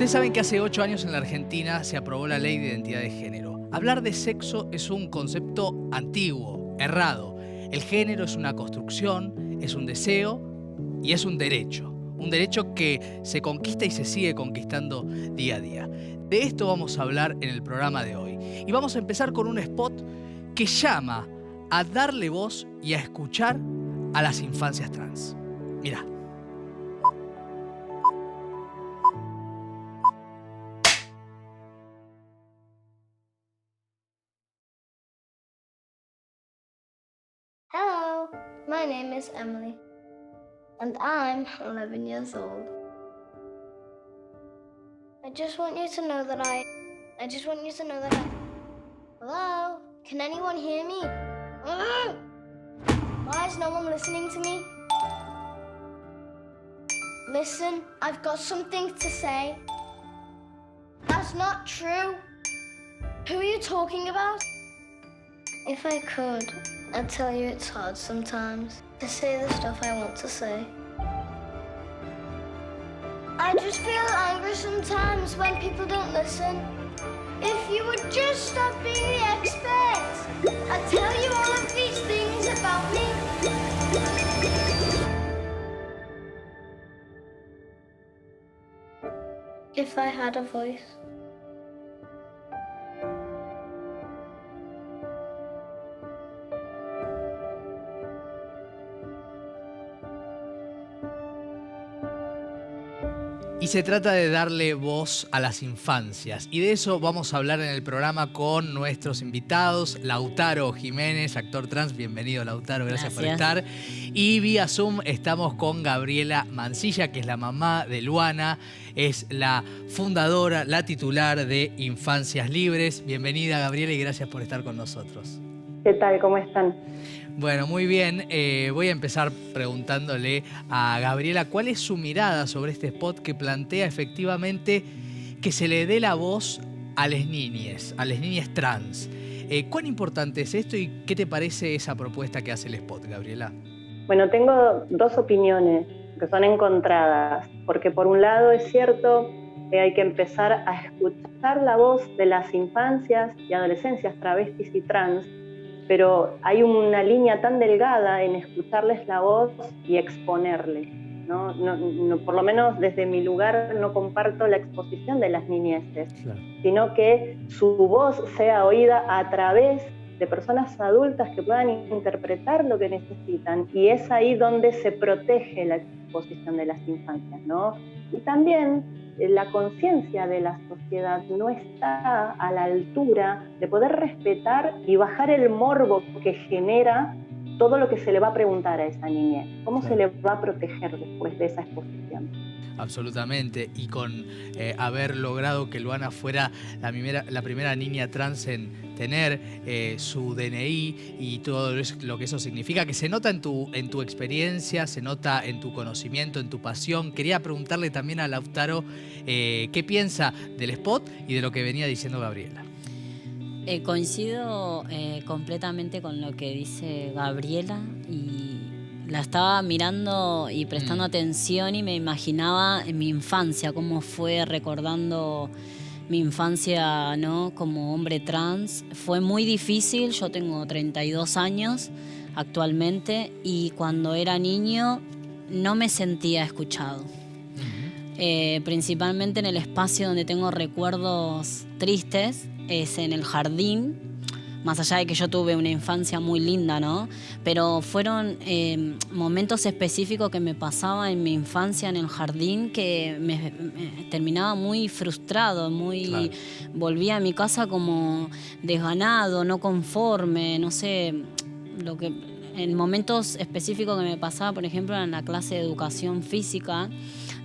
Ustedes saben que hace 8 años en la Argentina se aprobó la Ley de Identidad de Género. Hablar de sexo es un concepto antiguo, errado. El género es una construcción, es un deseo y es un derecho. Un derecho que se conquista y se sigue conquistando día a día. De esto vamos a hablar en el programa de hoy. Y vamos a empezar con un spot que llama a darle voz y a escuchar a las infancias trans. Mirá. Hello, my name is Emily, and I'm 11 years old. I just want you to know that Hello? Can anyone hear me? Why is no one listening to me? Listen, I've got something to say. That's not true. Who are you talking about? If I could, I'd tell you it's hard sometimes to say the stuff I want to say. I just feel angry sometimes when people don't listen. If you would just stop being the expert, I'd tell you all of these things about me. If I had a voice. Y se trata de darle voz a las infancias. Y de eso vamos a hablar en el programa con nuestros invitados. Lautaro Jiménez, actor trans. Bienvenido, Lautaro. Gracias por estar. Y vía Zoom estamos con Gabriela Mancilla, que es la mamá de Luana. Es la fundadora, la titular de Infancias Libres. Bienvenida, Gabriela, y gracias por estar con nosotros. ¿Qué tal? ¿Cómo están? Bueno, muy bien. Voy a empezar preguntándole a Gabriela cuál es su mirada sobre este spot que plantea efectivamente que se le dé la voz a las niñas trans. ¿Cuán importante es esto y qué te parece esa propuesta que hace el spot, Gabriela? Bueno, tengo dos opiniones que son encontradas, porque por un lado es cierto que hay que empezar a escuchar la voz de las infancias y adolescencias travestis y trans, pero hay una línea tan delgada en escucharles la voz y exponerles, ¿no? Por lo menos desde mi lugar no comparto la exposición de las niñeces, claro, sino que su voz sea oída a través de personas adultas que puedan interpretar lo que necesitan, y es ahí donde se protege la exposición de las infancias, ¿no? Y también la conciencia de la sociedad no está a la altura de poder respetar y bajar el morbo que genera todo lo que se le va a preguntar a esa niñez. ¿Cómo se le va a proteger después de esa exposición? Absolutamente, y con haber logrado que Luana fuera la primera niña trans en tener su DNI y todo lo que eso significa, que se nota en tu experiencia, se nota en tu conocimiento, en tu pasión. Quería preguntarle también a Lautaro qué piensa del spot y de lo que venía diciendo Gabriela. Coincido completamente con lo que dice Gabriela, y la estaba mirando y prestando atención y me imaginaba en mi infancia, cómo fue recordando mi infancia, ¿no? Como hombre trans. Fue muy difícil, yo tengo 32 años actualmente, y cuando era niño no me sentía escuchado. Principalmente en el espacio donde tengo recuerdos tristes, es en el jardín. Más allá de que yo tuve una infancia muy linda, ¿no? Pero fueron momentos específicos que me pasaba en mi infancia en el jardín que me terminaba muy frustrado, claro. Volvía a mi casa como desganado, no conforme, no sé, en momentos específicos que me pasaba, por ejemplo, en la clase de educación física,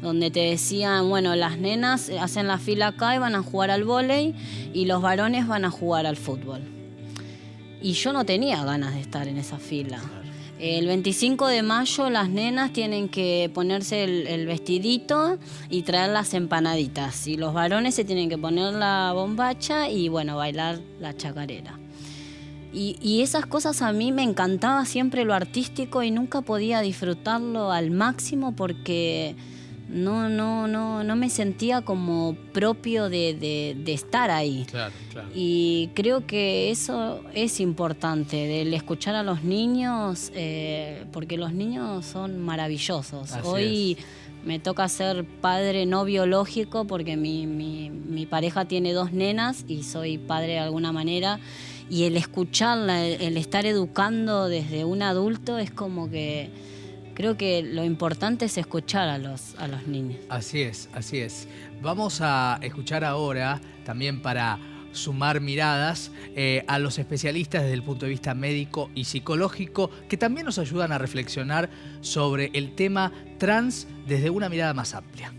donde te decían, bueno, las nenas hacen la fila acá y van a jugar al vóley, y los varones van a jugar al fútbol. Y yo no tenía ganas de estar en esa fila. El 25 de mayo las nenas tienen que ponerse el vestidito y traer las empanaditas. Y los varones se tienen que poner la bombacha y, bueno, bailar la chacarera. Y esas cosas a mí me encantaba siempre lo artístico, y nunca podía disfrutarlo al máximo porque no me sentía como propio de estar ahí. Claro, claro. Y creo que eso es importante, del escuchar a los niños, porque los niños son maravillosos. Así Hoy es. me toca ser padre no biológico porque mi pareja tiene 2 nenas y soy padre de alguna manera. Y el escucharla, el estar educando desde un adulto es como que creo que lo importante es escuchar a los niños. Así es, así es. Vamos a escuchar ahora, también para sumar miradas, a los especialistas desde el punto de vista médico y psicológico, que también nos ayudan a reflexionar sobre el tema trans desde una mirada más amplia.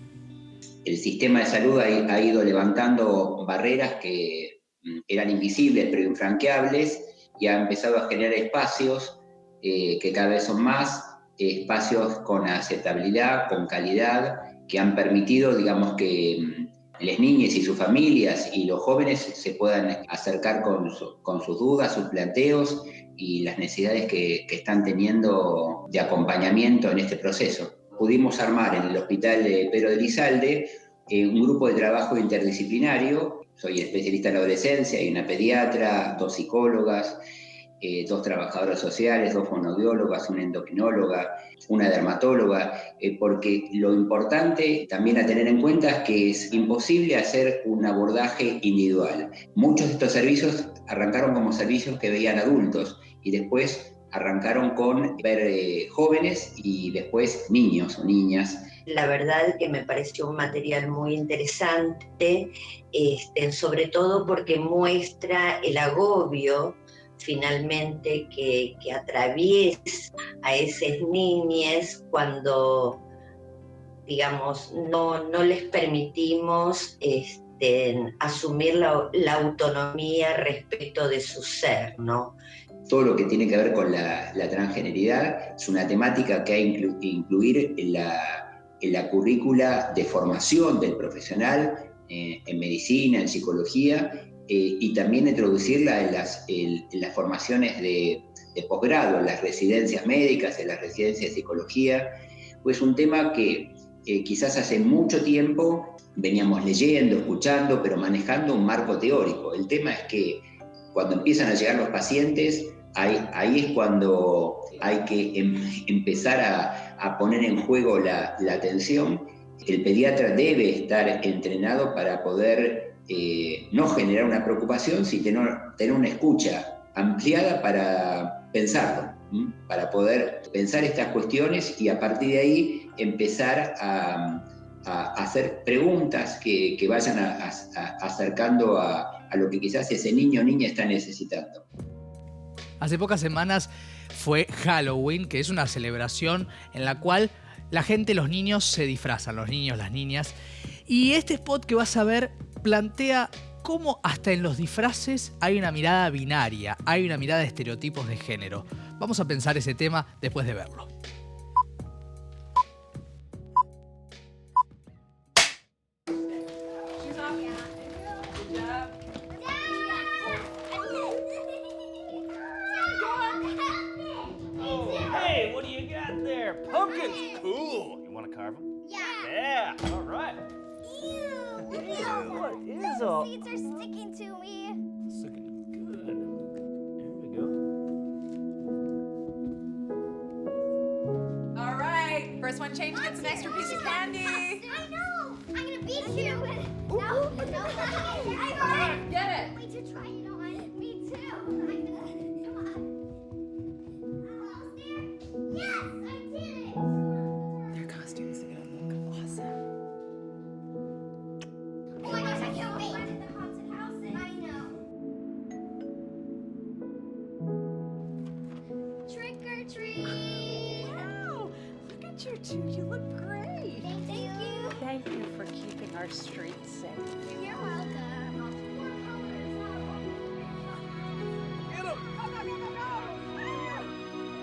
El sistema de salud ha ido levantando barreras que eran invisibles pero infranqueables y ha empezado a generar espacios que cada vez son más, espacios con aceptabilidad, con calidad, que han permitido, digamos, que las niñas y sus familias y los jóvenes se puedan acercar con sus dudas, sus planteos y las necesidades que están teniendo de acompañamiento en este proceso. Pudimos armar en el Hospital de Pedro de Elizalde un grupo de trabajo interdisciplinario. Soy especialista en la adolescencia, hay una pediatra, 2 psicólogas, 2 trabajadoras sociales, 2 fonoaudiólogas, una endocrinóloga, una dermatóloga, porque lo importante también a tener en cuenta es que es imposible hacer un abordaje individual. Muchos de estos servicios arrancaron como servicios que veían adultos y después arrancaron con ver jóvenes y después niños o niñas. La verdad que me pareció un material muy interesante, sobre todo porque muestra el agobio finalmente que atraviesa a esas niñas cuando, digamos, no les permitimos asumir la autonomía respecto de su ser, ¿no? Todo lo que tiene que ver con la transgeneridad es una temática que hay que incluir en la currícula de formación del profesional en medicina, en psicología, y también introducirla en las formaciones de posgrado, en las residencias médicas, en las residencias de psicología. Pues un tema que quizás hace mucho tiempo veníamos leyendo, escuchando, pero manejando un marco teórico. El tema es que cuando empiezan a llegar los pacientes, ahí es cuando hay que empezar a poner en juego la atención. El pediatra debe estar entrenado para poder no generar una preocupación, sino tener una escucha ampliada para pensarlo, para poder pensar estas cuestiones y a partir de ahí empezar a hacer preguntas que vayan acercando a lo que quizás ese niño o niña está necesitando. Hace pocas semanas fue Halloween, que es una celebración en la cual la gente, los niños se disfrazan, los niños, las niñas. Y este spot que vas a ver plantea cómo hasta en los disfraces hay una mirada binaria, hay una mirada de estereotipos de género. Vamos a pensar ese tema después de verlo. Hey, what do you got there? Pumpkins! Cool. You want to carve them? Yeah. Yeah, all right. Ew. What is all? Seeds are sticking to me. It's looking good. There we go. All right, first one changed gets an extra piece of candy. I know. I'm gonna beat you. No. I got it. Get it. Wait to try. You know, me too. Come on. Almost there. Yes, I did it. Their costumes are gonna look awesome. Oh my gosh, I can't wait. The haunted houses. I know. Trick or treat. Wow, look at you two. You look great. Thank you. Thank you for keeping our streets safe. You're welcome. Get 'em!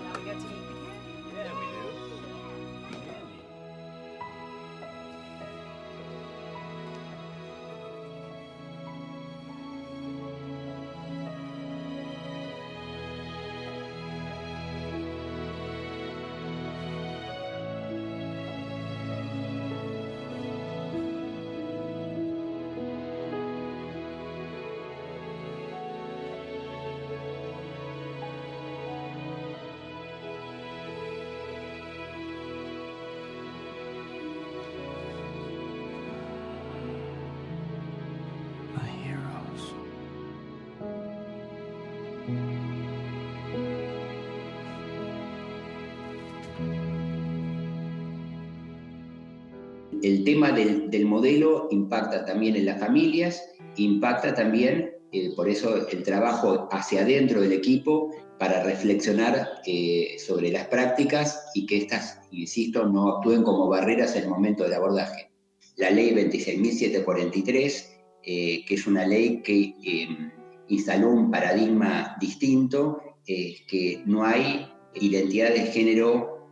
Now we get to eat the candy. Yeah, we do. Candy. el tema del modelo impacta también en las familias, impacta también, por eso el trabajo hacia adentro del equipo para reflexionar sobre las prácticas y que estas, insisto, no actúen como barreras en el momento del abordaje. La ley 26.743, que es una ley que instaló un paradigma distinto, que no hay identidades de género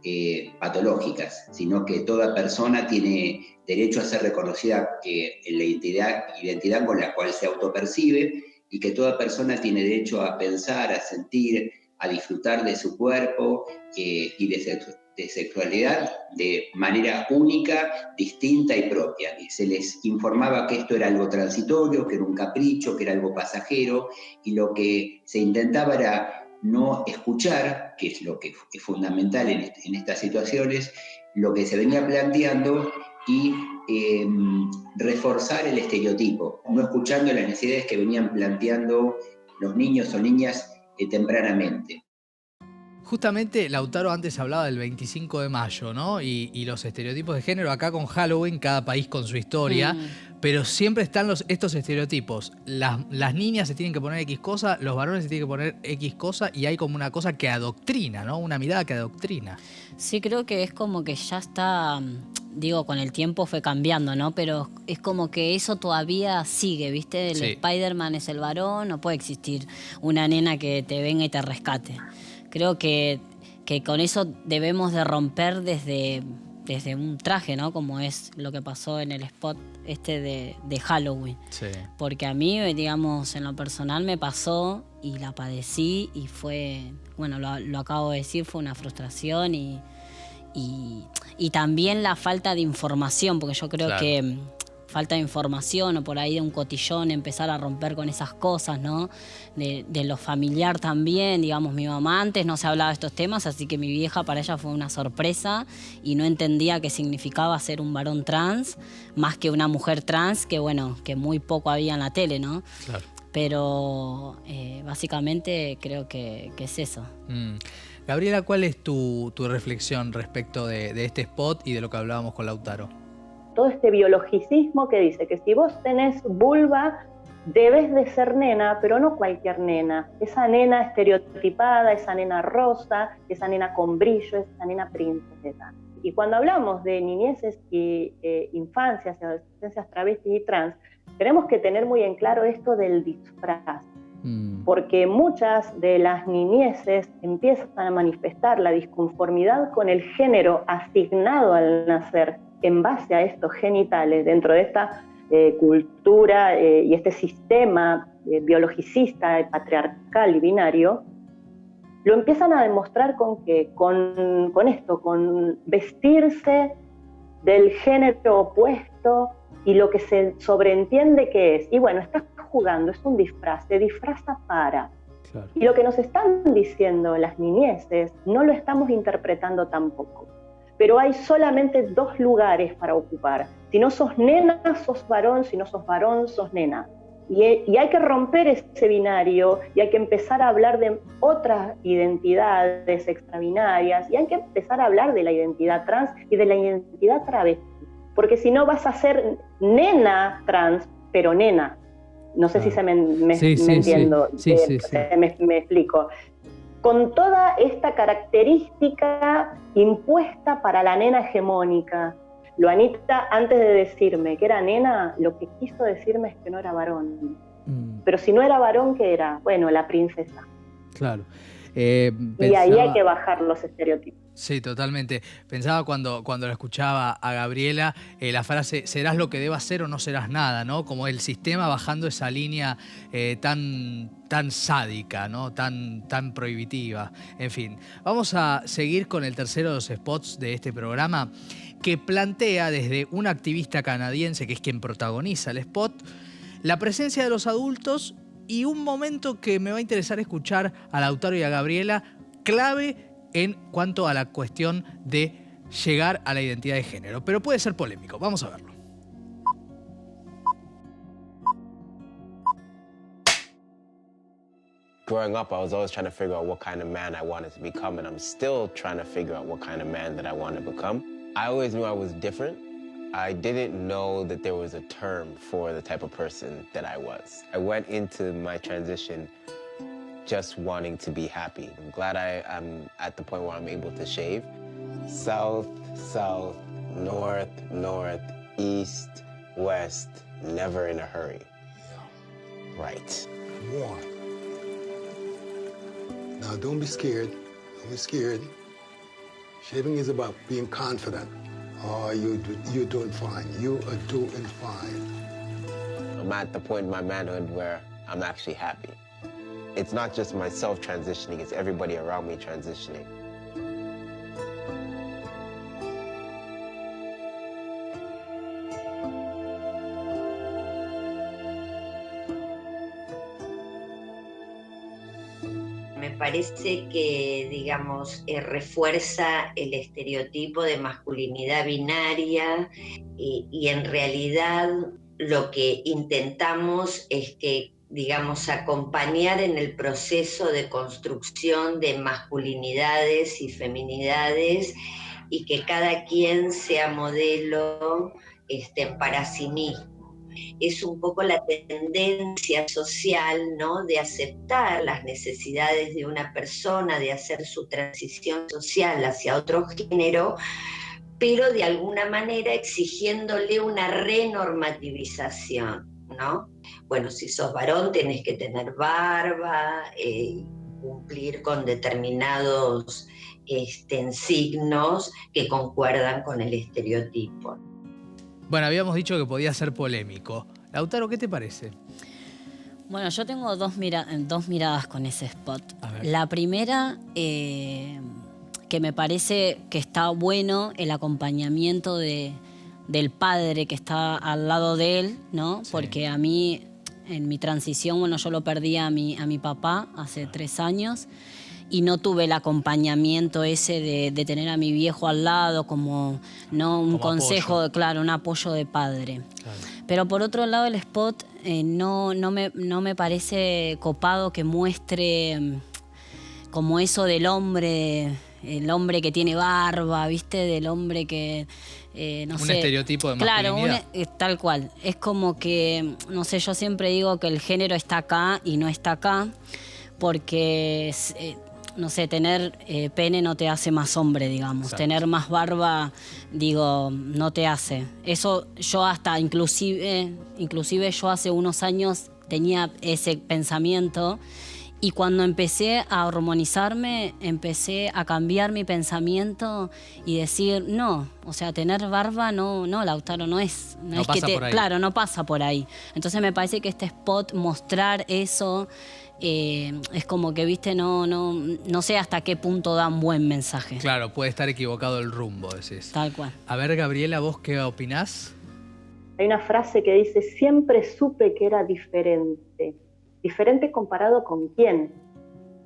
patológicas, sino que toda persona tiene derecho a ser reconocida en la identidad con la cual se autopercibe, y que toda persona tiene derecho a pensar, a sentir, a disfrutar de su cuerpo y de sexualidad de manera única, distinta y propia. Y se les informaba que esto era algo transitorio, que era un capricho, que era algo pasajero, y lo que se intentaba era no escuchar, que es lo que es fundamental en estas situaciones, lo que se venía planteando y reforzar el estereotipo, no escuchando las necesidades que venían planteando los niños o niñas tempranamente. Justamente Lautaro antes hablaba del 25 de mayo, ¿no? Y los estereotipos de género. Acá con Halloween, cada país con su historia, pero siempre están estos estereotipos. Las niñas se tienen que poner X cosa, los varones se tienen que poner X cosa, y hay como una cosa que adoctrina, ¿no? Una mirada que adoctrina. Sí, creo que es como que ya está, digo, con el tiempo fue cambiando, ¿no? Pero es como que eso todavía sigue, ¿viste? El Spider-Man es el varón, no puede existir una nena que te venga y te rescate. Creo que con eso debemos de romper desde un traje, ¿no? Como es lo que pasó en el spot de Halloween. Sí. Porque a mí, digamos, en lo personal me pasó y la padecí y fue, bueno, lo acabo de decir, fue una frustración y también la falta de información, porque yo creo que falta de información o por ahí de un cotillón, empezar a romper con esas cosas, ¿no? De lo familiar también, digamos, mi mamá antes no se hablaba de estos temas, así que mi vieja para ella fue una sorpresa y no entendía qué significaba ser un varón trans, más que una mujer trans, que bueno, que muy poco había en la tele, ¿no? Claro. Pero básicamente creo que es eso. Gabriela, ¿cuál es tu reflexión respecto de este spot y de lo que hablábamos con Lautaro? Todo este biologicismo que dice que si vos tenés vulva, debes de ser nena, pero no cualquier nena. Esa nena estereotipada, esa nena rosa, esa nena con brillo, esa nena princesa. Y cuando hablamos de niñeces y infancias y adolescencias travestis y trans, tenemos que tener muy en claro esto del disfraz. Porque muchas de las niñeces empiezan a manifestar la disconformidad con el género asignado al nacer en base a estos genitales dentro de esta cultura y este sistema biologicista, patriarcal y binario. Lo empiezan a demostrar con esto, con vestirse del género opuesto y lo que se sobreentiende que es. Y bueno, estás jugando, es un disfraz, se disfraza para. Claro. Y lo que nos están diciendo las niñeces no lo estamos interpretando tampoco. Pero hay solamente dos lugares para ocupar. Si no sos nena, sos varón, si no sos varón, sos nena. Y hay que romper ese binario y hay que empezar a hablar de otras identidades extrabinarias y hay que empezar a hablar de la identidad trans y de la identidad travesti. Porque si no vas a ser nena trans, pero nena. No sé si me entiendo, me explico. Con toda esta característica impuesta para la nena hegemónica. Luanita, antes de decirme que era nena, lo que quiso decirme es que no era varón. Pero si no era varón, ¿qué era? Bueno, la princesa. Claro. Y ahí hay que bajar los estereotipos. Sí, totalmente. Pensaba cuando la escuchaba a Gabriela, la frase, serás lo que debas ser o no serás nada, ¿no? Como el sistema bajando esa línea tan sádica, ¿no? Tan prohibitiva. En fin, vamos a seguir con el tercero de los spots de este programa, que plantea desde una activista canadiense, que es quien protagoniza el spot, la presencia de los adultos y un momento que me va a interesar escuchar a Lautaro y a Gabriela, clave en cuanto a la cuestión de llegar a la identidad de género. Pero puede ser polémico. Vamos a verlo. Growing up, I was always trying to figure out what kind of man I wanted to become, and I'm still trying to figure out what kind of man that I want to become. I always knew I was different. I didn't know that there was a term for the type of person that I was. I went into my transition just wanting to be happy. I'm glad I'm at the point where I'm able to shave. South, south, north, north, east, west, never in a hurry. Yeah. Right. One. Now don't be scared. Don't be scared. Shaving is about being confident. Oh, you're doing fine. You are doing fine. I'm at the point in my manhood where I'm actually happy. It's not just myself transitioning, it's everybody around me transitioning. Me parece que, digamos, refuerza el estereotipo de masculinidad binaria y en realidad lo que intentamos es que, digamos, acompañar en el proceso de construcción de masculinidades y feminidades y que cada quien sea modelo para sí mismo. Es un poco la tendencia social, ¿no?, de aceptar las necesidades de una persona, de hacer su transición social hacia otro género, pero de alguna manera exigiéndole una renormativización, ¿no? Bueno, si sos varón tenés que tener barba, cumplir con determinados signos que concuerdan con el estereotipo. Bueno, habíamos dicho que podía ser polémico. Lautaro, ¿qué te parece? Bueno, yo tengo dos miradas con ese spot. La primera, que me parece que está bueno el acompañamiento del padre que está al lado de él, ¿no? Sí. Porque a mí, en mi transición, bueno, yo lo perdí a mi papá hace 3 años y no tuve el acompañamiento ese de tener a mi viejo al lado como, ¿no?, un consejo, apoyo. Claro, un apoyo de padre. Claro. Pero por otro lado, el spot no me parece copado que muestre como eso del hombre, el hombre que tiene barba, ¿viste? Del hombre que, no sé. Un estereotipo de masculinidad. Claro, tal cual. Es como que, no sé, yo siempre digo que el género está acá y no está acá, porque, no sé, tener pene no te hace más hombre, digamos. Exacto. Tener más barba, digo, no te hace. Eso yo hasta, inclusive yo hace unos años tenía ese pensamiento. Y cuando empecé a hormonizarme, empecé a cambiar mi pensamiento y decir, no, o sea, tener barba no, Lautaro, no es pasa por ahí. Claro, no pasa por ahí. Entonces me parece que este spot, mostrar eso, es como que, viste, no sé hasta qué punto da un buen mensaje. Claro, puede estar equivocado el rumbo, decís. Tal cual. A ver, Gabriela, ¿vos qué opinás? Hay una frase que dice, siempre supe que era diferente. ¿Diferente comparado con quién?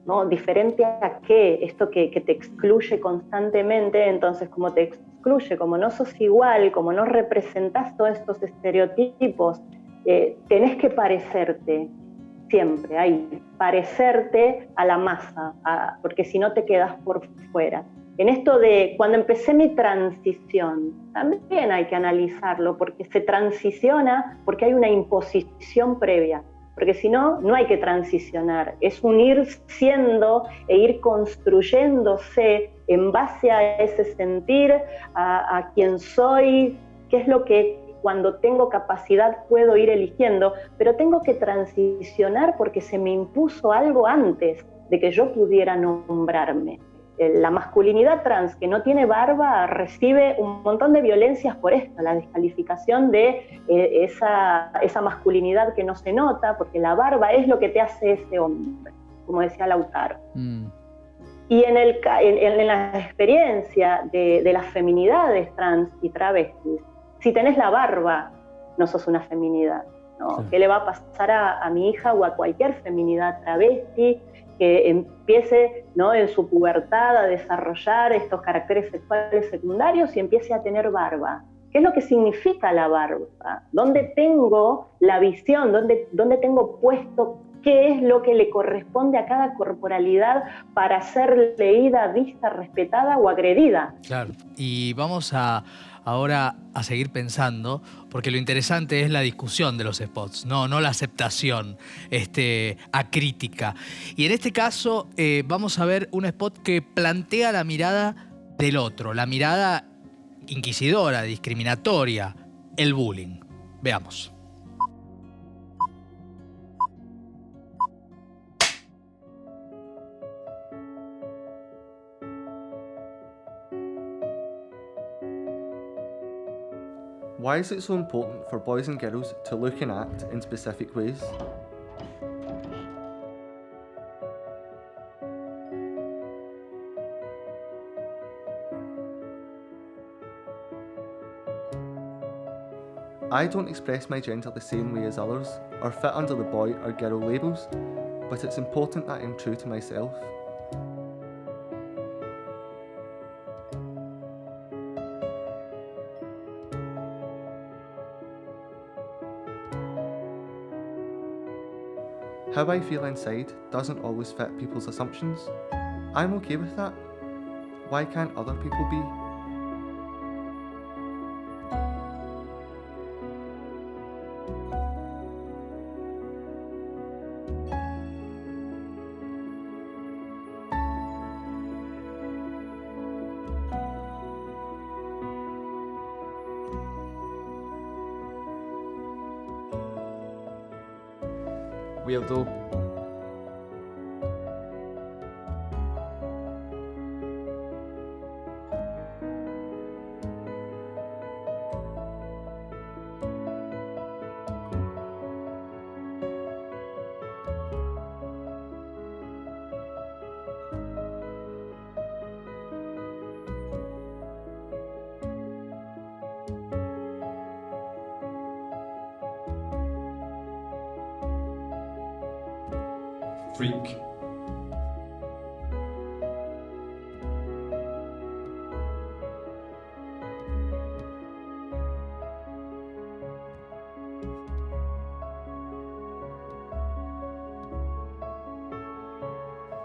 ¿No? ¿Diferente a qué? Esto que te excluye constantemente, entonces como te excluye, como no sos igual, como no representás todos estos estereotipos, tenés que parecerte siempre, ahí, parecerte a la masa, porque si no te quedás por fuera. En esto de cuando empecé mi transición, también hay que analizarlo, porque se transiciona, porque hay una imposición previa. Porque si no, no hay que transicionar, es un ir siendo e ir construyéndose en base a ese sentir, a quién soy, qué es lo que cuando tengo capacidad puedo ir eligiendo, pero tengo que transicionar porque se me impuso algo antes de que yo pudiera nombrarme. La masculinidad trans que no tiene barba recibe un montón de violencias por esto, la descalificación de esa masculinidad que no se nota, porque la barba es lo que te hace ese hombre, como decía Lautaro. Y en la experiencia de las feminidades trans y travestis, si tenés la barba, no sos una feminidad, ¿no? Sí. ¿Qué le va a pasar a mi hija o a cualquier feminidad travesti que empiece, ¿no?, en su pubertad a desarrollar estos caracteres sexuales secundarios y empiece a tener barba? ¿Qué es lo que significa la barba? ¿Dónde tengo la visión? ¿Dónde tengo puesto qué es lo que le corresponde a cada corporalidad para ser leída, vista, respetada o agredida. Claro, y vamos ahora a seguir pensando, porque lo interesante es la discusión de los spots, no la aceptación acrítica. Y en este caso vamos a ver un spot que plantea la mirada del otro, la mirada inquisidora, discriminatoria, el bullying. Veamos. Why is it so important for boys and girls to look and act in specific ways? I don't express my gender the same way as others, or fit under the boy or girl labels, but it's important that I'm true to myself. How I feel inside doesn't always fit people's assumptions. I'm okay with that. Why can't other people be? Weirdo. Freak.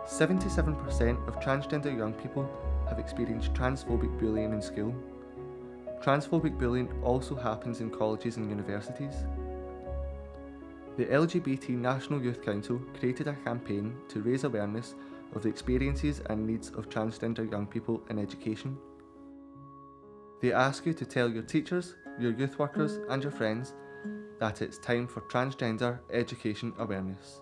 "77% of transgender young people have experienced transphobic bullying in school. Transphobic bullying also happens in colleges and universities. The LGBT National Youth Council created a campaign to raise awareness of the experiences and needs of transgender young people in education. They ask you to tell your teachers, your youth workers and your friends that it's time for transgender education awareness."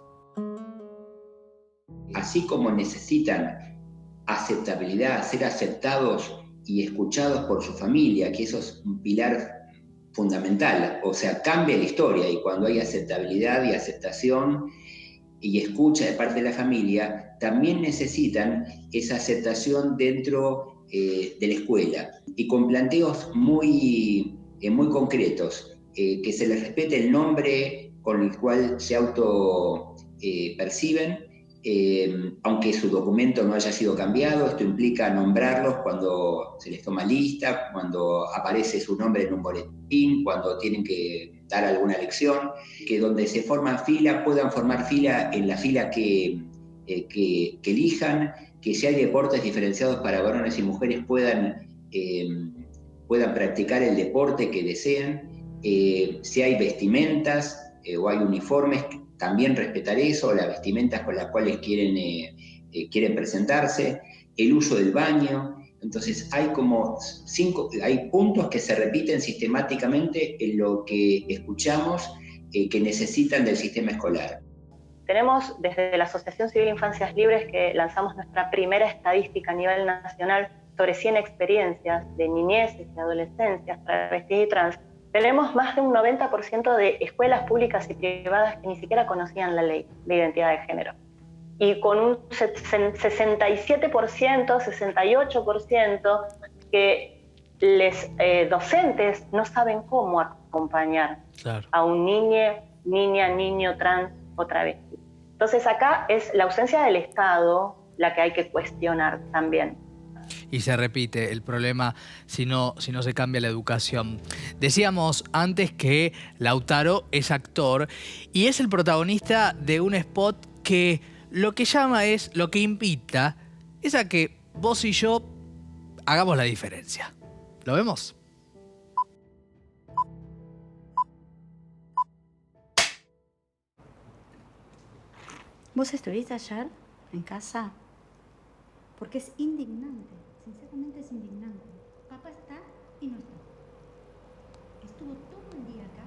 Así como necesitan aceptabilidad, ser aceptados y escuchados por su familia, que eso es un pilar fundamental, o sea, cambia la historia, y cuando hay aceptabilidad y aceptación y escucha de parte de la familia, también necesitan esa aceptación dentro de la escuela, y con planteos muy concretos, que se les respete el nombre con el cual se auto perciben, aunque su documento no haya sido cambiado. Esto implica nombrarlos cuando se les toma lista, cuando aparece su nombre en un boletín, cuando tienen que dar alguna lección, que donde se forman fila puedan formar fila en la fila que elijan, que si hay deportes diferenciados para varones y mujeres puedan practicar el deporte que deseen, si hay vestimentas o hay uniformes, también respetar eso, las vestimentas con las cuales quieren presentarse, el uso del baño. Entonces hay hay puntos que se repiten sistemáticamente en lo que escuchamos que necesitan del sistema escolar. Tenemos desde la Asociación Civil Infancias Libres, que lanzamos nuestra primera estadística a nivel nacional sobre 100 experiencias de niñeces y adolescencias travestis y trans. Tenemos más de un 90% de escuelas públicas y privadas que ni siquiera conocían la ley de identidad de género. Y con un 67%, 68% que docentes no saben cómo acompañar a un niño trans o travesti. Entonces acá es la ausencia del Estado la que hay que cuestionar también. y se repite el problema si no se cambia la educación. Decíamos antes que Lautaro es actor y es el protagonista de un spot que lo que invita es a que vos y yo hagamos la diferencia. ¿Lo vemos? ¿Vos estuviste ayer en casa? Porque es indignante, sinceramente es indignante. Papá está y no está. Estuvo todo el día acá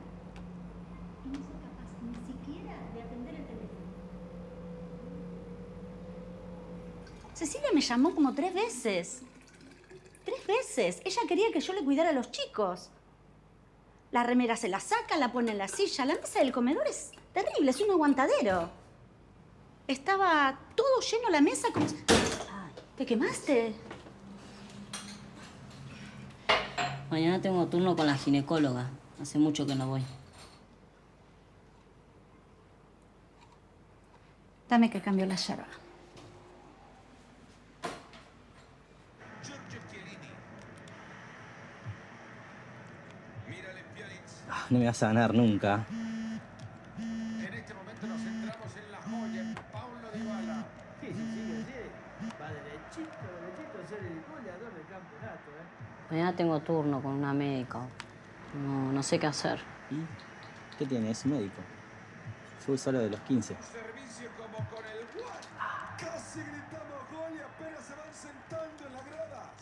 y no fue capaz ni siquiera de atender el teléfono. Cecilia me llamó como 3 veces. 3 veces. Ella quería que yo le cuidara a los chicos. La remera se la saca, la pone en la silla. La mesa del comedor es terrible, es un aguantadero. Estaba todo lleno la mesa como... Ay, ¿te quemaste? Mañana tengo turno con la ginecóloga. Hace mucho que no voy. Dame que cambio la yerba. No me vas a ganar nunca. En este momento nos centramos en la joya, en Paulo Dybala. Sí, va derechito a ser el goleador del campeonato, Mañana tengo turno con una médica. No sé qué hacer. ¿Y qué tiene? Es médico. Fue solo de los 15. Servicio como con el gol. Casi gritamos gol y apenas se van sentando en las gradas.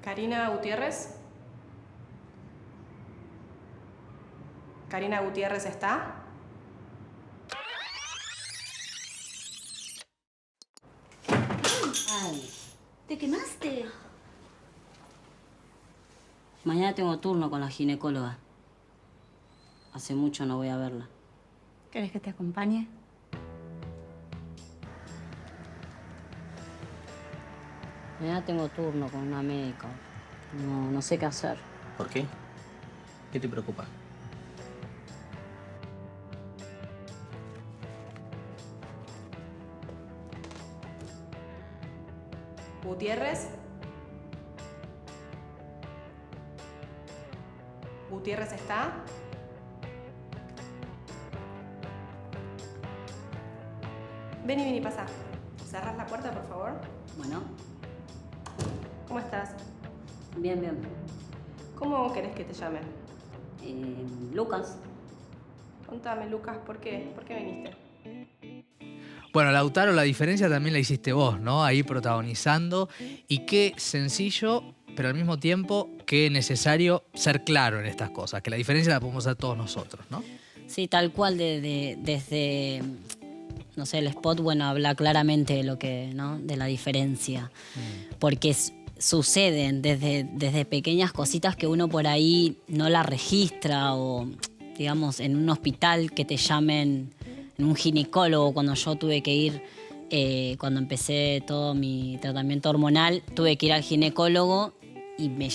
Karina Gutiérrez. ¿Karina Gutiérrez está? Ay, ¿te quemaste? Mañana tengo turno con la ginecóloga. Hace mucho no voy a verla. ¿Querés que te acompañe? Mañana tengo turno con una médica. No sé qué hacer. ¿Por qué? ¿Qué te preocupa? Gutiérrez. ¿Gutiérrez está? Vení, pasa. ¿Cerrás la puerta, por favor? Bueno. ¿Cómo estás? Bien. ¿Cómo querés que te llamen? Lucas. Contame, Lucas, ¿por qué? ¿Por qué viniste? Bueno, Lautaro, la diferencia también la hiciste vos, ¿no? Ahí protagonizando. Y qué sencillo, pero al mismo tiempo qué necesario ser claro en estas cosas. Que la diferencia la podemos hacer todos nosotros, ¿no? Sí, tal cual desde... No sé, el spot, bueno, habla claramente de lo que, ¿no? De la diferencia. Porque suceden desde pequeñas cositas que uno por ahí no la registra o, digamos, en un hospital que te llamen, en un ginecólogo, cuando yo tuve que ir, cuando empecé todo mi tratamiento hormonal, tuve que ir al ginecólogo y me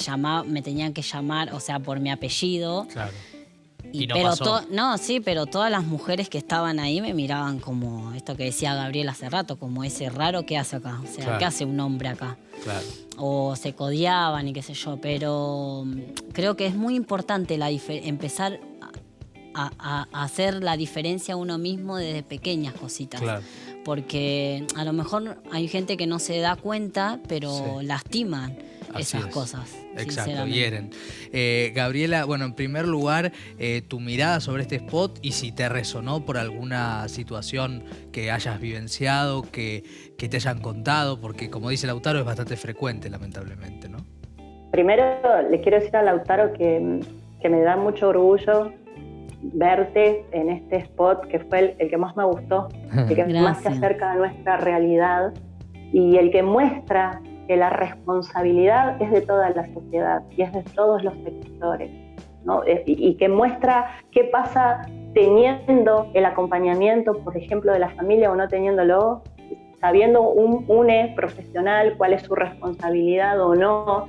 tenían que llamar, o sea, por mi apellido. Claro. Y no pasó. Pero todas las mujeres que estaban ahí me miraban como esto que decía Gabriel hace rato, como ese raro que hace acá. O sea, claro. ¿Qué hace un hombre acá? Claro. O se codiaban y qué sé yo. Pero creo que es muy importante empezar a hacer la diferencia uno mismo desde pequeñas cositas. Claro. Porque a lo mejor hay gente que no se da cuenta, pero lastiman esas cosas. Exacto, hieren. Gabriela, bueno, en primer lugar, tu mirada sobre este spot y si te resonó por alguna situación que hayas vivenciado, que te hayan contado, porque como dice Lautaro es bastante frecuente, lamentablemente, ¿no? Primero le quiero decir a Lautaro que me da mucho orgullo verte en este spot, que fue el que más me gustó, el que más se acerca a nuestra realidad y el que muestra que la responsabilidad es de toda la sociedad y es de todos los sectores, ¿no? Y que muestra qué pasa teniendo el acompañamiento, por ejemplo, de la familia o no teniéndolo, sabiendo un profesional cuál es su responsabilidad o no,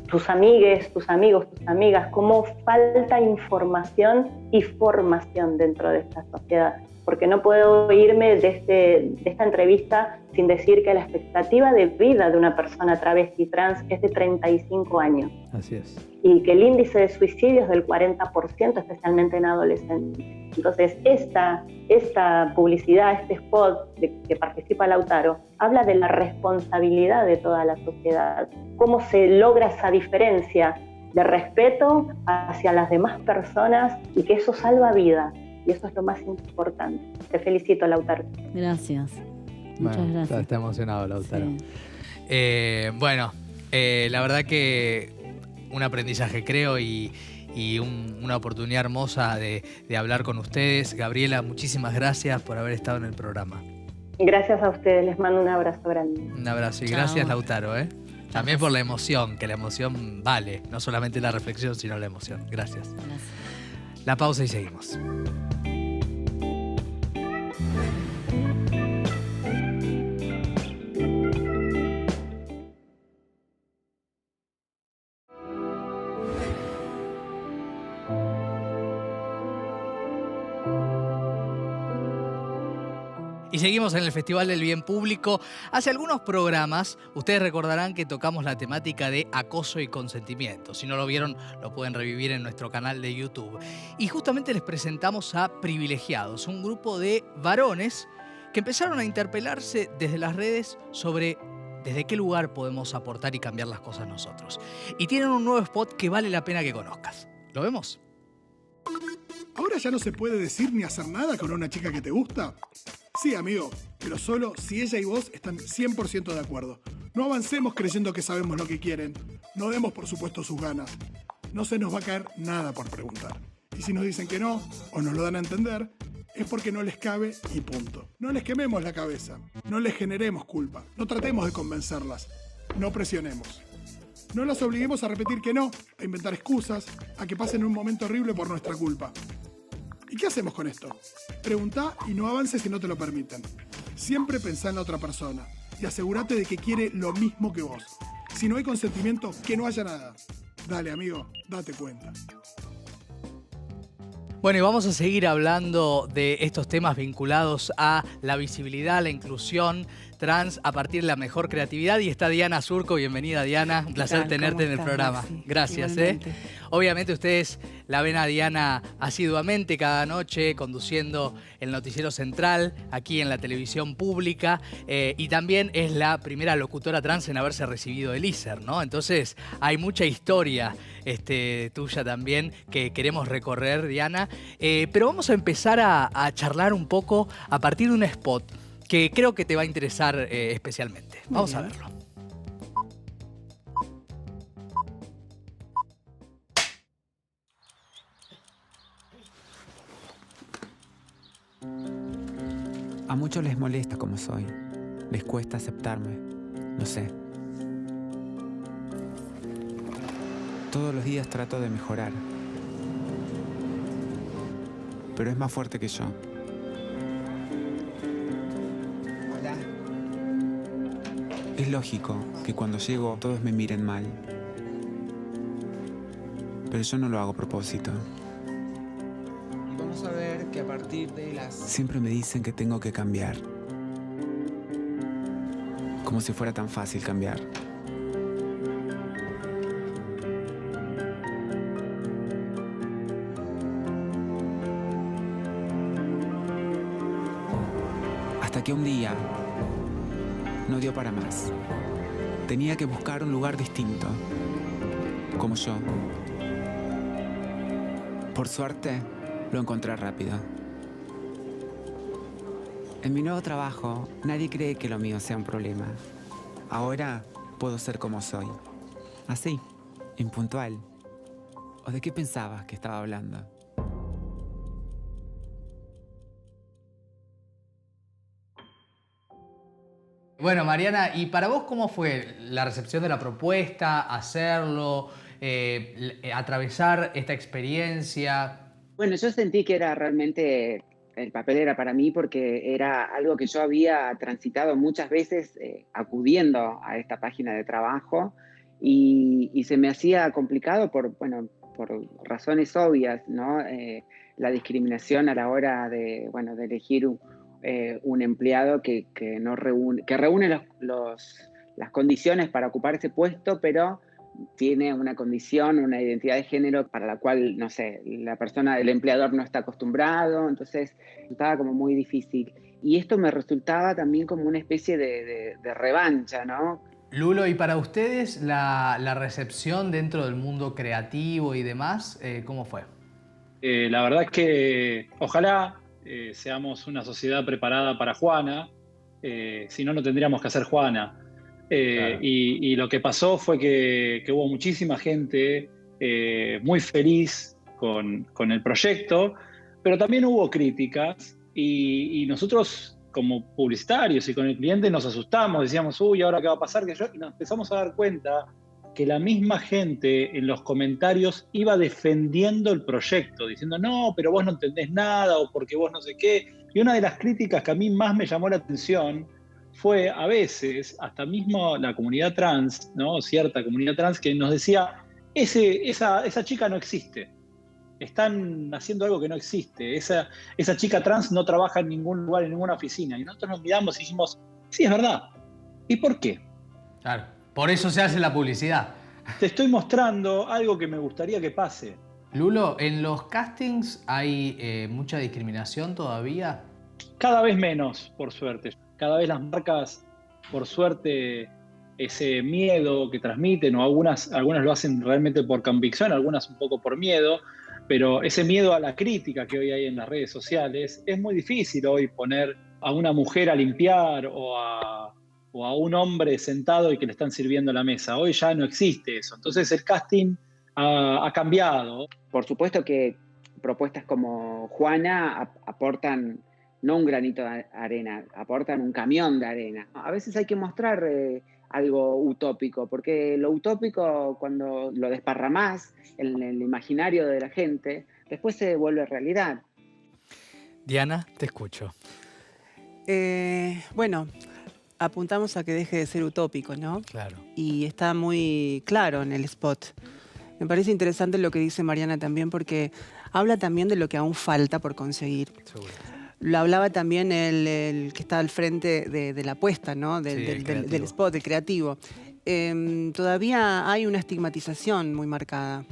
tus amigues, tus amigos, tus amigas, cómo falta información y formación dentro de esta sociedad. Porque no puedo irme de esta entrevista sin decir que la expectativa de vida de una persona travesti trans es de 35 años. Así es. Y que el índice de suicidio es del 40%, especialmente en adolescentes. Entonces, esta publicidad, este spot que participa Lautaro, habla de la responsabilidad de toda la sociedad. Cómo se logra esa diferencia de respeto hacia las demás personas y que eso salva vidas. Y eso es lo más importante. Te felicito, Lautaro. Gracias. Muchas bueno, gracias. Está emocionado, Lautaro. Sí. Bueno, la verdad que un aprendizaje, creo, y una oportunidad hermosa de hablar con ustedes. Gabriela, muchísimas gracias por haber estado en el programa. Gracias a ustedes. Les mando un abrazo grande. Un abrazo y Chao. gracias, Lautaro. También por la emoción, que la emoción vale. No solamente la reflexión, sino la emoción. Gracias. La pausa y seguimos. Y seguimos en el Festival del Bien Público. Hace algunos programas, ustedes recordarán que tocamos la temática de acoso y consentimiento. Si no lo vieron, lo pueden revivir en nuestro canal de YouTube. Y justamente les presentamos a Privilegiados, un grupo de varones que empezaron a interpelarse desde las redes sobre desde qué lugar podemos aportar y cambiar las cosas nosotros. Y tienen un nuevo spot que vale la pena que conozcas. ¿Lo vemos? ¿Ahora ya no se puede decir ni hacer nada con una chica que te gusta? Sí, amigo, pero solo si ella y vos están 100% de acuerdo. No avancemos creyendo que sabemos lo que quieren. No demos, por supuesto, sus ganas. No se nos va a caer nada por preguntar. Y si nos dicen que no, o nos lo dan a entender, es porque no les cabe y punto. No les quememos la cabeza. No les generemos culpa. No tratemos de convencerlas. No presionemos. No las obliguemos a repetir que no, a inventar excusas, a que pasen un momento horrible por nuestra culpa. ¿Y qué hacemos con esto? Preguntá y no avances si no te lo permiten. Siempre pensá en la otra persona y asegúrate de que quiere lo mismo que vos. Si no hay consentimiento, que no haya nada. Dale, amigo, date cuenta. Bueno, y vamos a seguir hablando de estos temas vinculados a la visibilidad, la inclusión trans a partir de la mejor creatividad. Y está Diana Surco. Bienvenida, Diana. Un placer tenerte en el programa. Maxi? Gracias. Igualmente. Obviamente ustedes la ven a Diana asiduamente cada noche conduciendo el noticiero central aquí en la televisión pública, y también es la primera locutora trans en haberse recibido el ISER, ¿no? Entonces hay mucha historia tuya también que queremos recorrer, Diana. Pero vamos a empezar a charlar un poco a partir de un spot que creo que te va a interesar especialmente. Vamos a verlo. A muchos les molesta como soy. Les cuesta aceptarme. Lo sé. Todos los días trato de mejorar. Pero es más fuerte que yo. Hola. Es lógico que cuando llego todos me miren mal. Pero yo no lo hago a propósito. Y vamos a ver que a partir de las... Siempre me dicen que tengo que cambiar. Como si fuera tan fácil cambiar. Hasta que un día no dio para más. Tenía que buscar un lugar distinto, como yo. Por suerte, lo encontré rápido. En mi nuevo trabajo, nadie cree que lo mío sea un problema. Ahora puedo ser como soy. Así, impuntual. ¿O de qué pensabas que estaba hablando? Bueno, Mariana, ¿y para vos cómo fue la recepción de la propuesta, hacerlo, atravesar esta experiencia? Bueno, yo sentí que era realmente, el papel era para mí porque era algo que yo había transitado muchas veces acudiendo a esta página de trabajo y se me hacía complicado por razones obvias, ¿no? La discriminación a la hora de elegir un empleado que reúne las condiciones para ocupar ese puesto, pero tiene una condición, una identidad de género para la cual, no sé, el empleador no está acostumbrado, entonces estaba como muy difícil. Y esto me resultaba también como una especie de revancha, ¿no? Lulo, y para ustedes la recepción dentro del mundo creativo y demás, ¿cómo fue? La verdad es que ojalá seamos una sociedad preparada para Juana, si no, no tendríamos que hacer Juana. Claro. Y lo que pasó fue que hubo muchísima gente muy feliz con el proyecto, pero también hubo críticas y nosotros como publicitarios y con el cliente nos asustamos, decíamos, uy, ¿ahora qué va a pasar? Y nos empezamos a dar cuenta que la misma gente en los comentarios iba defendiendo el proyecto, diciendo, no, pero vos no entendés nada o porque vos no sé qué. Y una de las críticas que a mí más me llamó la atención fue a veces, hasta mismo la comunidad trans, ¿no? Cierta comunidad trans que nos decía, esa chica no existe, están haciendo algo que no existe, esa chica trans no trabaja en ningún lugar, en ninguna oficina. Y nosotros nos miramos y dijimos, sí, es verdad. ¿Y por qué? Claro, por eso se hace la publicidad. Te estoy mostrando algo que me gustaría que pase. Lulo, ¿en los castings hay mucha discriminación todavía? Cada vez menos, por suerte. Cada vez las marcas, por suerte, ese miedo que transmiten, o algunas lo hacen realmente por convicción, algunas un poco por miedo, pero ese miedo a la crítica que hoy hay en las redes sociales, es muy difícil hoy poner a una mujer a limpiar o a un hombre sentado y que le están sirviendo la mesa. Hoy ya no existe eso. Entonces el casting ha cambiado. Por supuesto que propuestas como Juana aportan no un granito de arena, aportan un camión de arena. A veces hay que mostrar algo utópico, porque lo utópico, cuando lo desparramás en el imaginario de la gente, después se vuelve realidad. Diana, te escucho. Bueno, apuntamos a que deje de ser utópico, ¿no? Claro. Y está muy claro en el spot. Me parece interesante lo que dice Mariana también, porque habla también de lo que aún falta por conseguir. Seguro. Lo hablaba también el que está al frente de la apuesta, ¿no? Del spot, del creativo. Todavía hay una estigmatización muy marcada.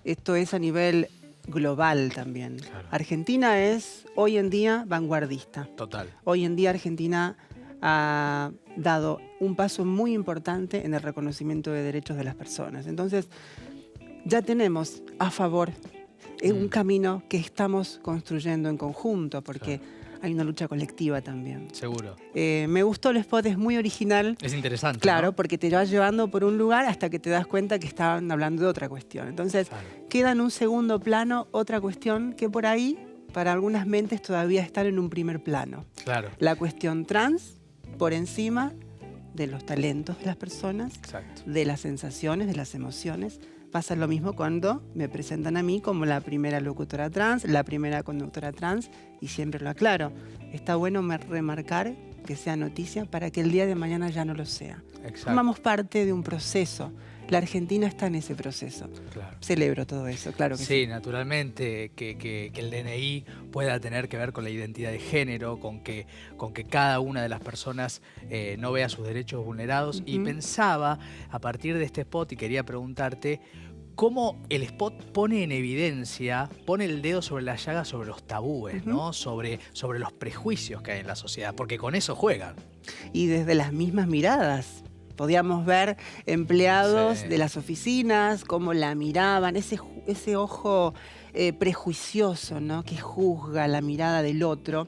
Esto es a nivel global también. Claro. Argentina es hoy en día vanguardista. Total. Hoy en día Argentina ha dado un paso muy importante en el reconocimiento de derechos de las personas. Entonces, ya tenemos a favor un camino que estamos construyendo en conjunto, porque hay una lucha colectiva también. Seguro. Me gustó el spot, es muy original. Es interesante, claro, ¿no? Porque te va llevando por un lugar hasta que te das cuenta que estaban hablando de otra cuestión. Entonces, queda en un segundo plano otra cuestión que por ahí, para algunas mentes, todavía están en un primer plano. Claro. La cuestión trans, por encima de los talentos de las personas, de las sensaciones, de las emociones. Pasa lo mismo cuando me presentan a mí como la primera locutora trans, la primera conductora trans, y siempre lo aclaro. Está bueno remarcar que sea noticia para que el día de mañana ya no lo sea. Formamos parte de un proceso. La Argentina está en ese proceso. Claro. Celebro todo eso, claro que sí. Sí, naturalmente, que el DNI pueda tener que ver con la identidad de género, con que cada una de las personas no vea sus derechos vulnerados. Y pensaba, a partir de este spot, y quería preguntarte, cómo el spot pone en evidencia, pone el dedo sobre la llaga sobre los tabúes, ¿no? Sobre los prejuicios que hay en la sociedad, porque con eso juegan. Y desde las mismas miradas. Podíamos ver empleados de las oficinas, cómo la miraban, ese ojo prejuicioso, ¿no? Que juzga la mirada del otro.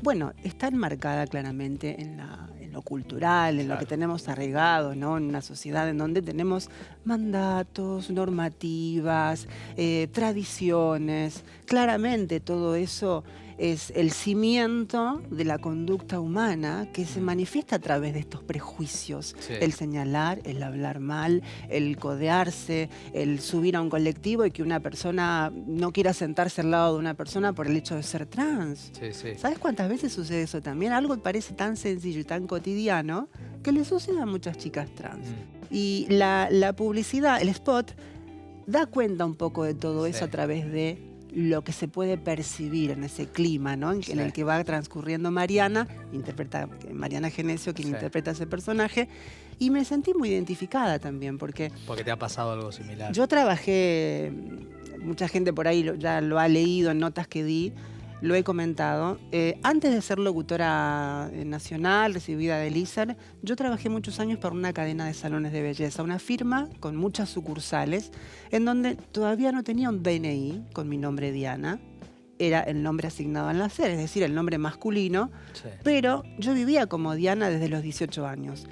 Bueno, está enmarcada claramente en lo cultural, en lo que tenemos arraigado, ¿no? En una sociedad en donde tenemos mandatos, normativas, tradiciones. Claramente todo eso es el cimiento de la conducta humana que se manifiesta a través de estos prejuicios. Sí. El señalar, el hablar mal, el codearse, el subir a un colectivo y que una persona no quiera sentarse al lado de una persona por el hecho de ser trans. Sí, sí. ¿Sabes cuántas veces sucede eso también? Algo que parece tan sencillo y tan cotidiano que le sucede a muchas chicas trans. Y la publicidad, el spot, da cuenta un poco de todo eso a través de lo que se puede percibir en ese clima, ¿no? En el que va transcurriendo Mariana, Mariana Genesio, quien interpreta a ese personaje, y me sentí muy identificada también, porque te ha pasado algo similar. yo trabajé, mucha gente por ahí ya lo ha leído en notas que di, lo he comentado. Antes de ser locutora nacional, recibida del ISER, yo trabajé muchos años para una cadena de salones de belleza, una firma con muchas sucursales, en donde todavía no tenía un DNI con mi nombre Diana. Era el nombre asignado al nacer, es decir, el nombre masculino, pero yo vivía como Diana desde los 18 años.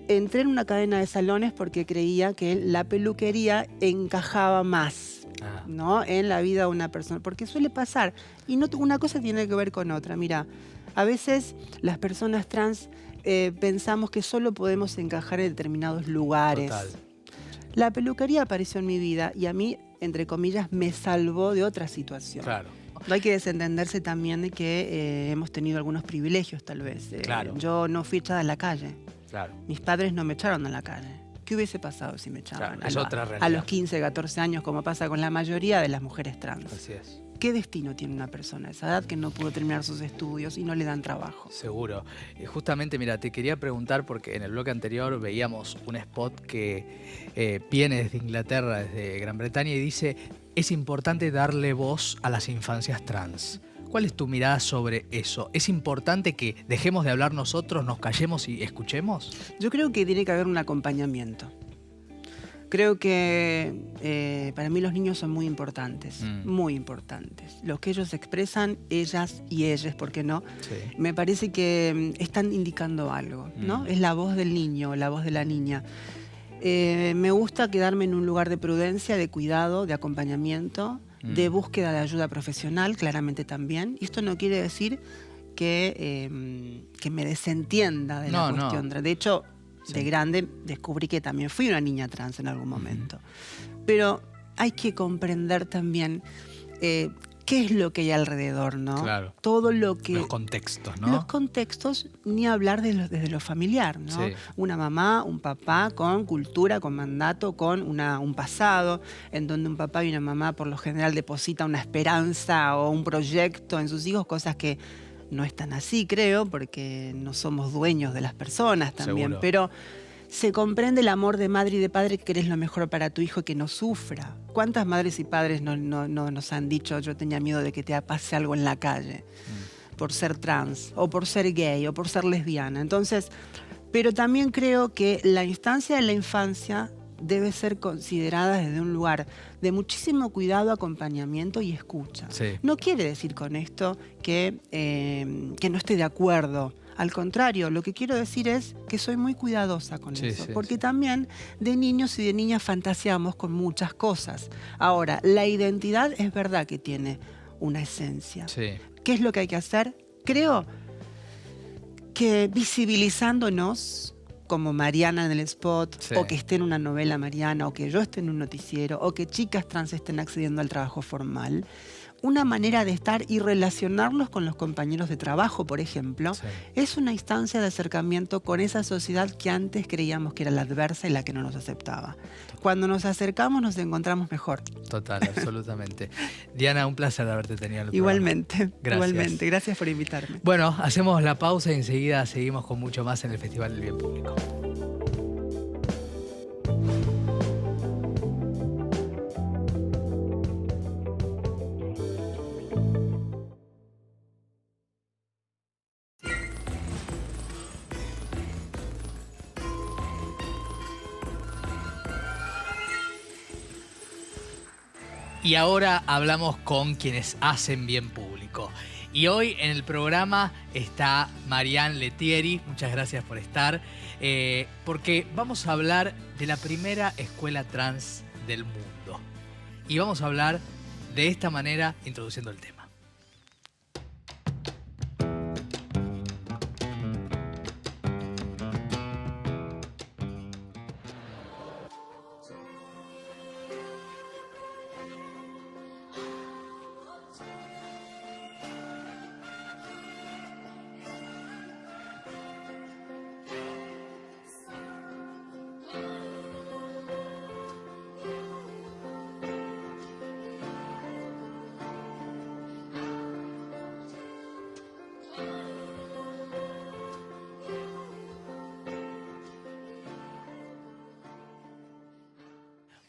Entré en una cadena de salones porque creía que la peluquería encajaba más, ¿no? En la vida de una persona, porque suele pasar, y no, una cosa tiene que ver con otra. Mira, a veces las personas trans pensamos que solo podemos encajar en determinados lugares. Total. La peluquería apareció en mi vida y a mí, entre comillas, me salvó de otra situación. Claro. No hay que desentenderse también de que hemos tenido algunos privilegios, tal vez. Claro. Yo no fui echada a la calle. Claro. Mis padres no me echaron a la calle. ¿Qué hubiese pasado si me echaban? Claro, es otra realidad. A los 15, 14 años, como pasa con la mayoría de las mujeres trans. Así es. ¿Qué destino tiene una persona a esa edad que no pudo terminar sus estudios y no le dan trabajo? Seguro. Justamente, mira, te quería preguntar, porque en el bloque anterior veíamos un spot que viene desde Inglaterra, desde Gran Bretaña, y dice: es importante darle voz a las infancias trans. ¿Cuál es tu mirada sobre eso? ¿Es importante que dejemos de hablar nosotros, nos callemos y escuchemos? Yo creo que tiene que haber un acompañamiento. Creo que para mí los niños son muy importantes, muy importantes. Los que ellos expresan, ellas y ellas, ¿por qué no? Sí. Me parece que están indicando algo, ¿no? Es la voz del niño, la voz de la niña. Me gusta quedarme en un lugar de prudencia, de cuidado, de acompañamiento, de búsqueda de ayuda profesional, claramente también. Y esto no quiere decir que me desentienda de la cuestión. No. De hecho, de grande descubrí que también fui una niña trans en algún momento. Pero hay que comprender también qué es lo que hay alrededor, ¿no? Claro. Todo lo que... Los contextos, ¿no? Los contextos, ni hablar desde lo familiar, ¿no? Sí. Una mamá, un papá con cultura, con mandato, con un pasado, en donde un papá y una mamá por lo general deposita una esperanza o un proyecto en sus hijos, cosas que no están así, creo, porque no somos dueños de las personas también. Seguro. Pero se comprende el amor de madre y de padre, que querés lo mejor para tu hijo y que no sufra. ¿Cuántas madres y padres no nos han dicho: yo tenía miedo de que te pase algo en la calle por ser trans, o por ser gay, o por ser lesbiana? Entonces, pero también creo que la instancia de la infancia debe ser considerada desde un lugar de muchísimo cuidado, acompañamiento y escucha. Sí. No quiere decir con esto que no esté de acuerdo. Al contrario, lo que quiero decir es que soy muy cuidadosa con eso. Porque también de niños y de niñas fantaseamos con muchas cosas. Ahora, la identidad es verdad que tiene una esencia. Sí. ¿Qué es lo que hay que hacer? Creo que visibilizándonos, como Mariana en el spot, o que esté en una novela Mariana, o que yo esté en un noticiero, o que chicas trans estén accediendo al trabajo formal, una manera de estar y relacionarnos con los compañeros de trabajo, por ejemplo, es una instancia de acercamiento con esa sociedad que antes creíamos que era la adversa y la que no nos aceptaba. Cuando nos acercamos nos encontramos mejor. Total, absolutamente. Diana, un placer haberte tenido en el Igualmente, programa. igualmente. Gracias por invitarme. Bueno, hacemos la pausa y enseguida seguimos con mucho más en el Festival del Bien Público. Y ahora hablamos con quienes hacen bien público. Y hoy en el programa está Marianne Lettieri. Muchas gracias por estar. Porque vamos a hablar de la primera escuela trans del mundo. Y vamos a hablar de esta manera, introduciendo el tema.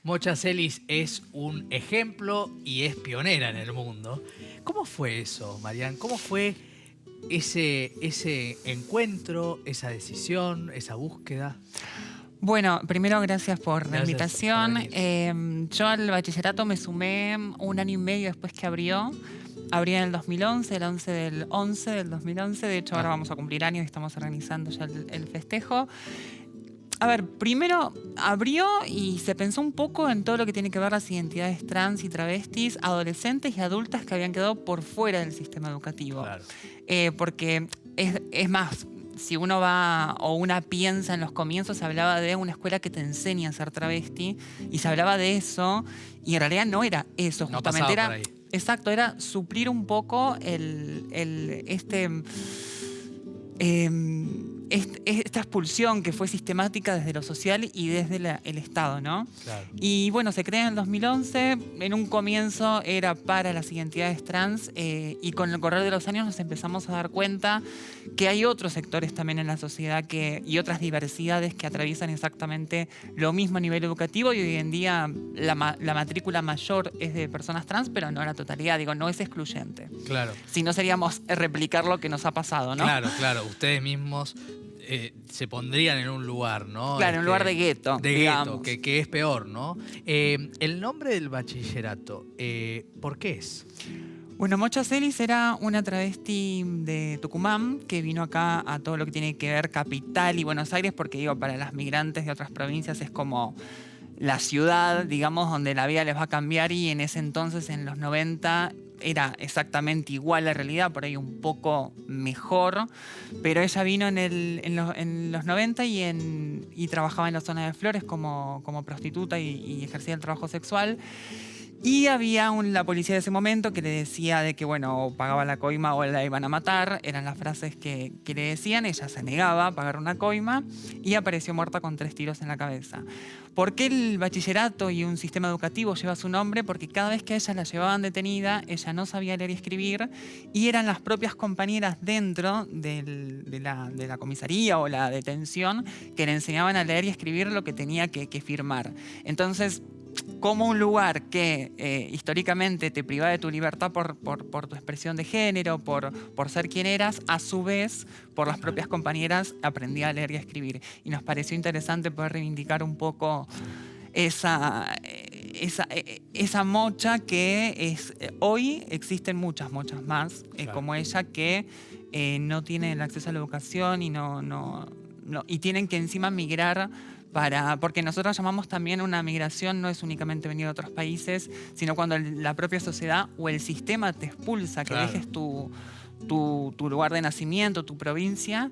Mocha Celis es un ejemplo y es pionera en el mundo. ¿Cómo fue eso, Marian? ¿Cómo fue ese encuentro, esa decisión, esa búsqueda? Bueno, primero gracias por la invitación. Yo al bachillerato me sumé 1 año y medio después que abrió. Abrió en el 2011, el 11 del 11 del 2011. De hecho, ahora vamos a cumplir años y estamos organizando ya el festejo. A ver, primero abrió y se pensó un poco en todo lo que tiene que ver las identidades trans y travestis, adolescentes y adultas que habían quedado por fuera del sistema educativo. Claro. Porque es más, si uno va o una piensa en los comienzos, se hablaba de una escuela que te enseña a ser travesti y se hablaba de eso y en realidad no era eso, no justamente era... por ahí. Exacto, era suplir un poco esta expulsión que fue sistemática desde lo social y desde el Estado, ¿no? Claro. Y bueno, se crea en el 2011, en un comienzo era para las identidades trans y con el correr de los años nos empezamos a dar cuenta que hay otros sectores también en la sociedad y otras diversidades que atraviesan exactamente lo mismo a nivel educativo y hoy en día la matrícula mayor es de personas trans, pero no la totalidad, digo, no es excluyente. Claro. Si no seríamos replicar lo que nos ha pasado, ¿no? Claro, ustedes mismos se pondrían en un lugar, ¿no? Claro, en un lugar de gueto. De gueto, que es peor, ¿no? El nombre del bachillerato, ¿por qué es? Bueno, Mocha Celis era una travesti de Tucumán que vino acá a todo lo que tiene que ver capital y Buenos Aires, porque digo, para las migrantes de otras provincias es como la ciudad, digamos, donde la vida les va a cambiar y en ese entonces, en los 90, era exactamente igual la realidad, por ahí un poco mejor, pero ella vino en los 90 y trabajaba en la zona de Flores como prostituta y ejercía el trabajo sexual. Y había la policía de ese momento que le decía de que, bueno, o pagaba la coima o la iban a matar. Eran las frases que le decían. Ella se negaba a pagar una coima y apareció muerta con 3 tiros en la cabeza. ¿Por qué el bachillerato y un sistema educativo lleva su nombre? Porque cada vez que a ella la llevaban detenida, ella no sabía leer y escribir y eran las propias compañeras dentro de la comisaría o la detención que le enseñaban a leer y escribir lo que tenía que firmar. Entonces, como un lugar que históricamente te privaba de tu libertad por tu expresión de género, por ser quien eras, a su vez, por las propias compañeras, aprendí a leer y a escribir. Y nos pareció interesante poder reivindicar un poco esa mocha que es hoy existen muchas mochas más como ella que no tienen el acceso a la educación y tienen que encima migrar porque nosotros llamamos también una migración, no es únicamente venir a otros países, sino cuando la propia sociedad o el sistema te expulsa, que dejes tu lugar de nacimiento, tu provincia,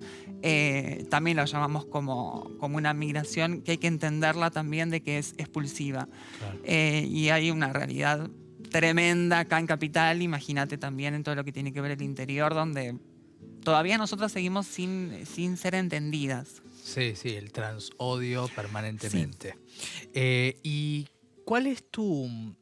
también lo llamamos como una migración que hay que entenderla también de que es expulsiva. Claro. Y hay una realidad tremenda acá en Capital, imagínate también en todo lo que tiene que ver el interior, donde todavía nosotros seguimos sin ser entendidas. Sí, el transodio permanentemente. Sí. ¿Y cuál es tu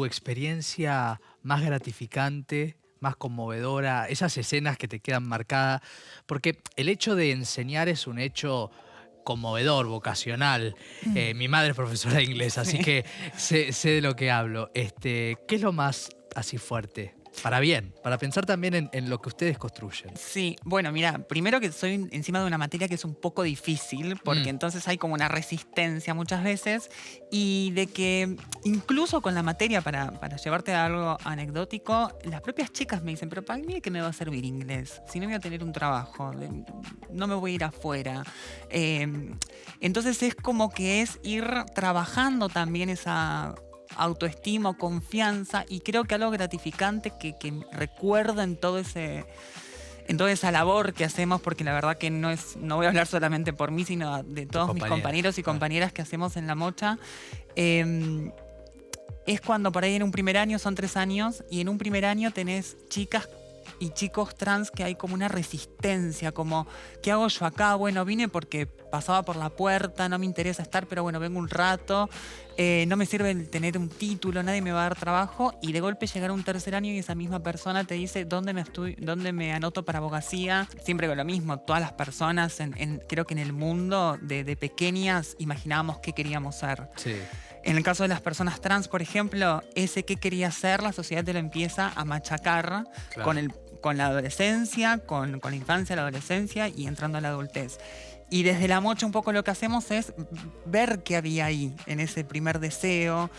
experiencia más gratificante, más conmovedora, esas escenas que te quedan marcadas? Porque el hecho de enseñar es un hecho conmovedor, vocacional. Mi madre es profesora de inglés, así que sé de lo que hablo. ¿Qué es lo más así fuerte? Para bien, para pensar también en lo que ustedes construyen. Sí, bueno, mira, primero que soy encima de una materia que es un poco difícil, porque entonces hay como una resistencia muchas veces, y de que incluso con la materia, para llevarte a algo anecdótico, las propias chicas me dicen, pero ¿para mí qué me va a servir inglés? Si no voy a tener un trabajo, no me voy a ir afuera. Entonces es como que es ir trabajando también esa autoestima, confianza, y creo que algo gratificante que recuerdo en toda esa labor que hacemos, porque la verdad que no voy a hablar solamente por mí, sino de todos mis compañeros y compañeras que hacemos en La Mocha, es cuando por ahí en un primer año, son 3 años, y en un primer año tenés chicas y chicos trans que hay como una resistencia, como, ¿qué hago yo acá? Bueno, vine porque pasaba por la puerta, no me interesa estar, pero bueno, vengo un rato, no me sirve el tener un título, nadie me va a dar trabajo, y de golpe llegar a un tercer año y esa misma persona te dice, ¿dónde me anoto para abogacía? Siempre con lo mismo, todas las personas, creo que en el mundo, de pequeñas, imaginábamos qué queríamos ser. Sí. En el caso de las personas trans, por ejemplo, ese qué quería ser, la sociedad te lo empieza a machacar con la adolescencia, con la infancia, la adolescencia y entrando a la adultez. Y desde la mocha un poco lo que hacemos es ver qué había ahí, en ese primer deseo.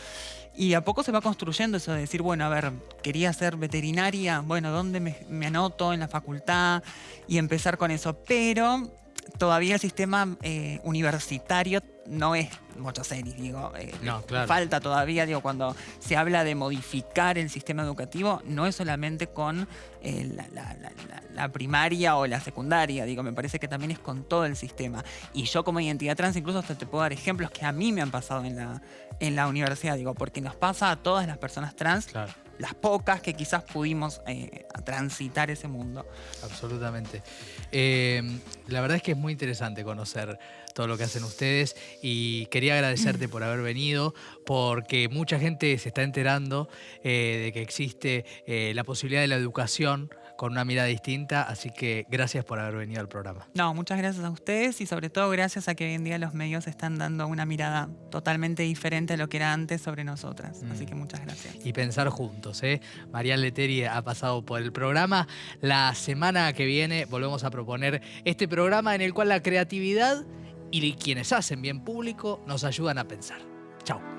Y a poco se va construyendo eso de decir, bueno, a ver, quería ser veterinaria, bueno, ¿dónde me anoto en la facultad? Y empezar con eso. Pero todavía el sistema universitario no es Mochacelis, digo. No, claro. Falta todavía, digo, cuando se habla de modificar el sistema educativo, no es solamente con la primaria o la secundaria, digo, me parece que también es con todo el sistema. Y yo como identidad trans incluso hasta te puedo dar ejemplos que a mí me han pasado en la universidad, digo, porque nos pasa a todas las personas trans, claro, las pocas que quizás pudimos transitar ese mundo. Absolutamente. La verdad es que es muy interesante conocer todo lo que hacen ustedes y quería agradecerte por haber venido, porque mucha gente se está enterando de que existe la posibilidad de la educación con una mirada distinta, así que gracias por haber venido al programa. No, muchas gracias a ustedes y sobre todo gracias a que hoy en día los medios están dando una mirada totalmente diferente a lo que era antes sobre nosotras. Así que muchas gracias. Y pensar juntos, ¿eh? Marianne Lettieri ha pasado por el programa. La semana que viene volvemos a proponer este programa en el cual la creatividad y quienes hacen bien público nos ayudan a pensar. Chao.